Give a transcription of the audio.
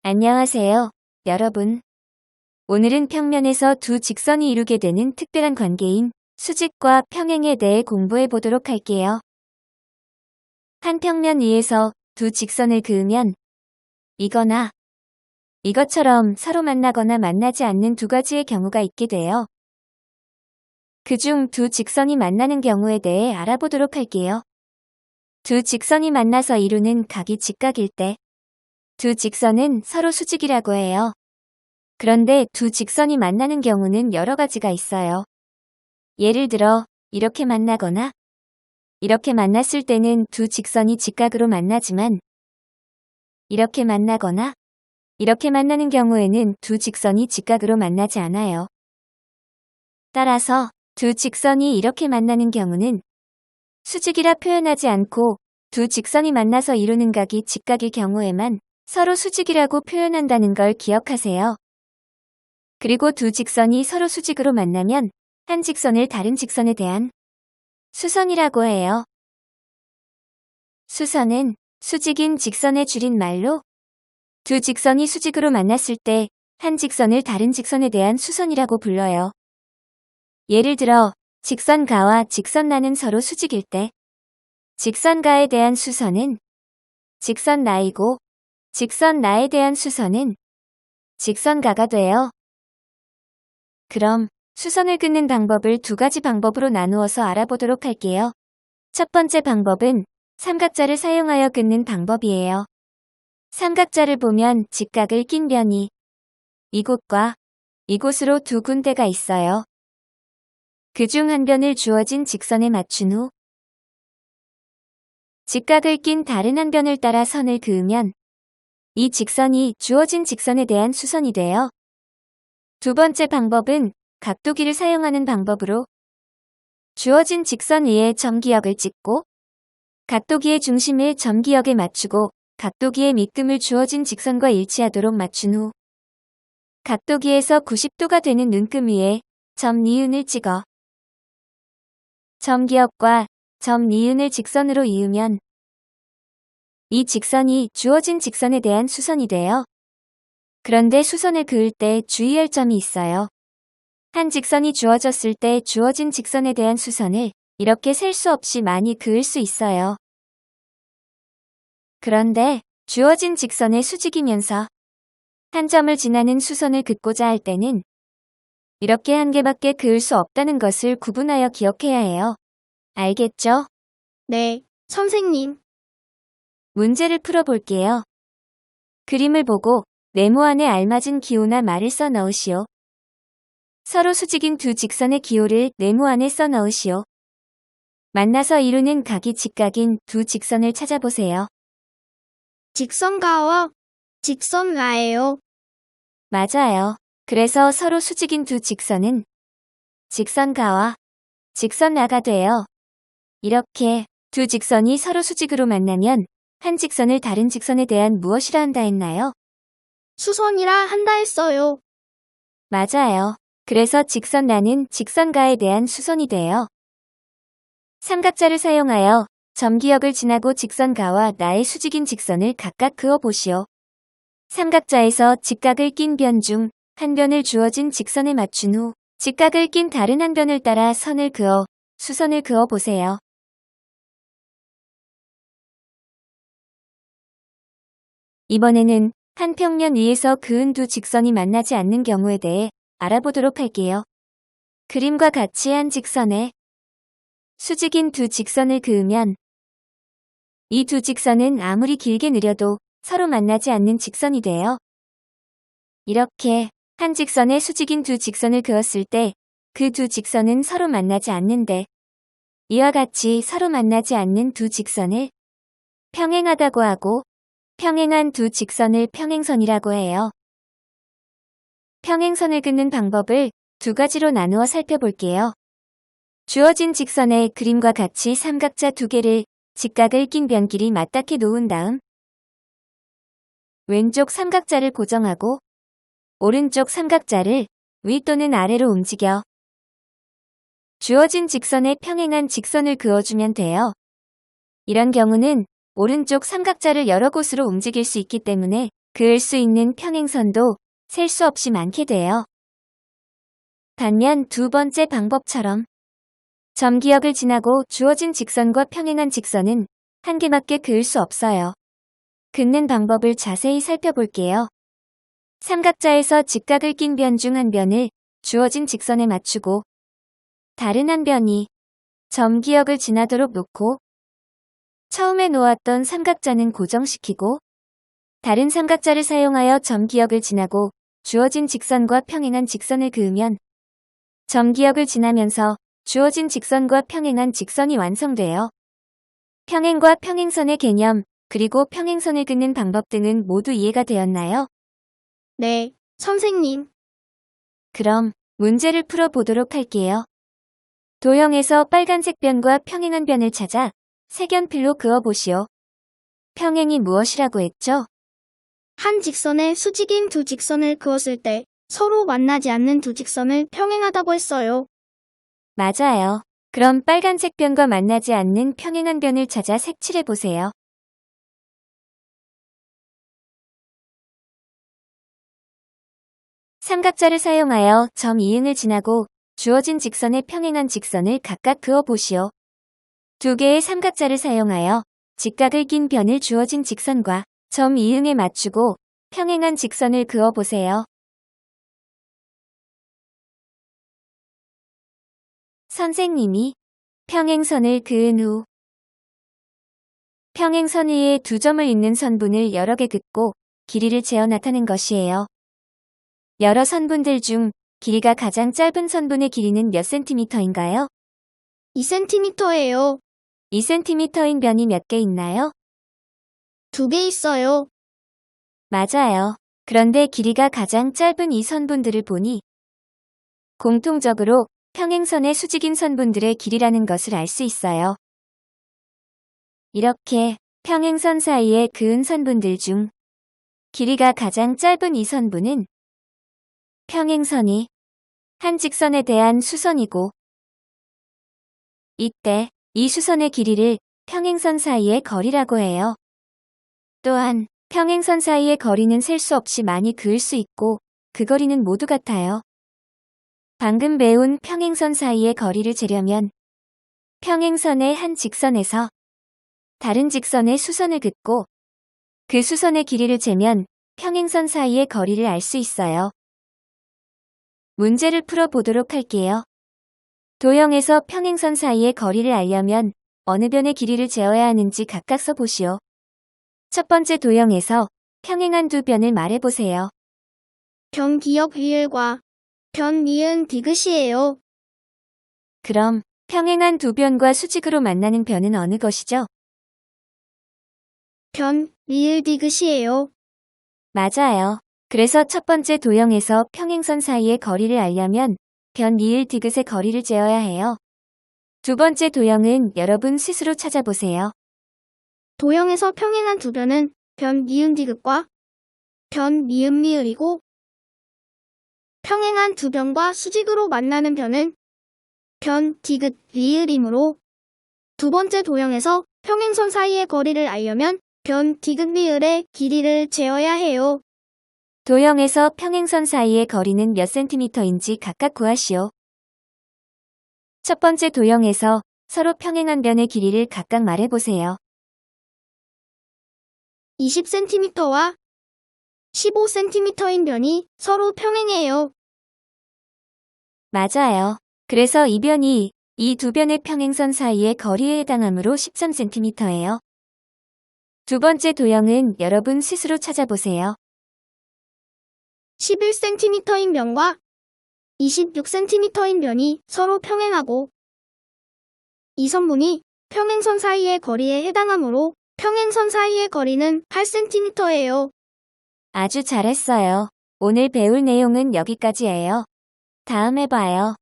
안녕하세요, 여러분. 오늘은 평면에서 두 직선이 이루게 되는 특별한 관계인 수직과 평행에 대해 공부해 보도록 할게요. 한 평면 위에서 두 직선을 그으면 이거나 이것처럼 서로 만나거나 만나지 않는 두 가지의 경우가 있게 돼요. 그중 두 직선이 만나는 경우에 대해 알아보도록 할게요. 두 직선이 만나서 이루는 각이 직각일 때 두 직선은 서로 수직이라고 해요. 그런데 두 직선이 만나는 경우는 여러 가지가 있어요. 예를 들어 이렇게 만나거나 이렇게 만났을 때는 두 직선이 직각으로 만나지만 이렇게 만나거나 이렇게 만나는 경우에는 두 직선이 직각으로 만나지 않아요. 따라서 두 직선이 이렇게 만나는 경우는 수직이라 표현하지 않고 두 직선이 만나서 이루는 각이 직각일 경우에만 서로 수직이라고 표현한다는 걸 기억하세요. 그리고 두 직선이 서로 수직으로 만나면 한 직선을 다른 직선에 대한 수선이라고 해요. 수선은 수직인 직선의 줄임말로 두 직선이 수직으로 만났을 때 한 직선을 다른 직선에 대한 수선이라고 불러요. 예를 들어 직선가와 직선나는 서로 수직일 때 직선가에 대한 수선은 직선나이고 직선나에 대한 수선은 직선가가 돼요. 그럼 수선을 긋는 방법을 두 가지 방법으로 나누어서 알아보도록 할게요. 첫 번째 방법은 삼각자를 사용하여 긋는 방법이에요. 삼각자를 보면 직각을 낀 변이 이곳과 이곳으로 두 군데가 있어요. 그중 한 변을 주어진 직선에 맞춘 후 직각을 낀 다른 한 변을 따라 선을 그으면 이 직선이 주어진 직선에 대한 수선이 돼요. 두 번째 방법은 각도기를 사용하는 방법으로 주어진 직선 위에 점기역을 찍고 각도기의 중심을 점기역에 맞추고 각도기의 밑금을 주어진 직선과 일치하도록 맞춘 후 각도기에서 90도가 되는 눈금 위에 점 니은을 찍어 점기역과 점 니은을 직선으로 이으면 이 직선이 주어진 직선에 대한 수선이 돼요. 그런데 수선을 그을 때 주의할 점이 있어요. 한 직선이 주어졌을 때 주어진 직선에 대한 수선을 이렇게 셀 수 없이 많이 그을 수 있어요. 그런데 주어진 직선의 수직이면서 한 점을 지나는 수선을 긋고자 할 때는 이렇게 한 개밖에 그을 수 없다는 것을 구분하여 기억해야 해요. 알겠죠? 네, 선생님. 문제를 풀어볼게요. 그림을 보고 네모안에 알맞은 기호나 말을 써 넣으시오. 서로 수직인 두 직선의 기호를 네모안에 써 넣으시오. 만나서 이루는 각이 직각인 두 직선을 찾아보세요. 직선가와 직선나예요. 맞아요. 그래서 서로 수직인 두 직선은 직선가와 직선나가 돼요. 이렇게 두 직선이 서로 수직으로 만나면 한 직선을 다른 직선에 대한 무엇이라 한다 했나요? 수선이라 한다 했어요. 맞아요. 그래서 직선나는 직선가에 대한 수선이 돼요. 삼각자를 사용하여 점기역을 지나고 직선가와 나의 수직인 직선을 각각 그어보시오. 삼각자에서 직각을 낀 변 중 한 변을 주어진 직선에 맞춘 후 직각을 낀 다른 한 변을 따라 선을 그어 수선을 그어보세요. 이번에는 한 평면 위에서 그은 두 직선이 만나지 않는 경우에 대해 알아보도록 할게요. 그림과 같이 한 직선에 수직인 두 직선을 그으면 이 두 직선은 아무리 길게 느려도 서로 만나지 않는 직선이 돼요. 이렇게 한 직선에 수직인 두 직선을 그었을 때 그 두 직선은 서로 만나지 않는데 이와 같이 서로 만나지 않는 두 직선을 평행하다고 하고 평행한 두 직선을 평행선이라고 해요. 평행선을 긋는 방법을 두 가지로 나누어 살펴볼게요. 주어진 직선의 그림과 같이 삼각자 두 개를 직각을 낀 변끼리 맞닿게 놓은 다음 왼쪽 삼각자를 고정하고 오른쪽 삼각자를 위 또는 아래로 움직여 주어진 직선에 평행한 직선을 그어주면 돼요. 이런 경우는 오른쪽 삼각자를 여러 곳으로 움직일 수 있기 때문에 그을 수 있는 평행선도 셀 수 없이 많게 돼요. 반면 두 번째 방법처럼 점기역을 지나고 주어진 직선과 평행한 직선은 한 개밖에 그을 수 없어요. 긋는 방법을 자세히 살펴볼게요. 삼각자에서 직각을 낀 변 중 한 변을 주어진 직선에 맞추고 다른 한 변이 점기역을 지나도록 놓고 처음에 놓았던 삼각자는 고정시키고 다른 삼각자를 사용하여 점기역을 지나고 주어진 직선과 평행한 직선을 그으면 점기역을 지나면서 주어진 직선과 평행한 직선이 완성돼요. 평행과 평행선의 개념, 그리고 평행선을 긋는 방법 등은 모두 이해가 되었나요? 네, 선생님. 그럼 문제를 풀어보도록 할게요. 도형에서 빨간색 변과 평행한 변을 찾아 색연필로 그어보시오. 평행이 무엇이라고 했죠? 한 직선에 수직인 두 직선을 그었을 때 서로 만나지 않는 두 직선을 평행하다고 했어요. 맞아요. 그럼 빨간색 변과 만나지 않는 평행한 변을 찾아 색칠해보세요. 삼각자를 사용하여 점 이응을 지나고 주어진 직선의 평행한 직선을 각각 그어보시오. 두 개의 삼각자를 사용하여 직각을 낀 변을 주어진 직선과 점 이응에 맞추고 평행한 직선을 그어보세요. 선생님이 평행선을 그은 후 평행선 위에 두 점을 잇는 선분을 여러 개 긋고 길이를 재어 나타낸 것이에요. 여러 선분들 중 길이가 가장 짧은 선분의 길이는 몇 cm인가요? 2cm예요. 2cm인 변이 몇 개 있나요? 2개 있어요. 맞아요. 그런데 길이가 가장 짧은 이 선분들을 보니 공통적으로 평행선의 수직인 선분들의 길이라는 것을 알 수 있어요. 이렇게 평행선 사이에 그은 선분들 중 길이가 가장 짧은 이 선분은 평행선이 한 직선에 대한 수선이고 이때 이 수선의 길이를 평행선 사이의 거리라고 해요. 또한 평행선 사이의 거리는 셀 수 없이 많이 그을 수 있고 그 거리는 모두 같아요. 방금 배운 평행선 사이의 거리를 재려면 평행선의 한 직선에서 다른 직선의 수선을 긋고 그 수선의 길이를 재면 평행선 사이의 거리를 알 수 있어요. 문제를 풀어보도록 할게요. 도형에서 평행선 사이의 거리를 알려면 어느 변의 길이를 재어야 하는지 각각 써보시오. 첫 번째 도형에서 평행한 두 변을 말해보세요. 변 기역 리을과 변 니은 디귿이에요. 그럼 평행한 두 변과 수직으로 만나는 변은 어느 것이죠? 변 리을 디귿이에요. 맞아요. 그래서 첫 번째 도형에서 평행선 사이의 거리를 알려면 변 리을 디귿의 거리를 재어야 해요. 두 번째 도형은 여러분 스스로 찾아보세요. 도형에서 평행한 두 변은 변 니은 디귿과 변 니은 미을이고 평행한 두 변과 수직으로 만나는 변은 변 디귿 리을이므로 두 번째 도형에서 평행선 사이의 거리를 알려면 변 디귿 리을의 길이를 재어야 해요. 도형에서 평행선 사이의 거리는 몇 cm인지 각각 구하시오. 첫 번째 도형에서 서로 평행한 변의 길이를 각각 말해보세요. 20cm와 15cm인 변이 서로 평행해요. 맞아요. 그래서 이 변이 이 두 변의 평행선 사이의 거리에 해당하므로 13cm예요. 두 번째 도형은 여러분 스스로 찾아보세요. 11cm인 변과 26cm인 변이 서로 평행하고 이 선분이 평행선 사이의 거리에 해당하므로 평행선 사이의 거리는 8cm예요. 아주 잘했어요. 오늘 배울 내용은 여기까지예요. 다음에 봐요.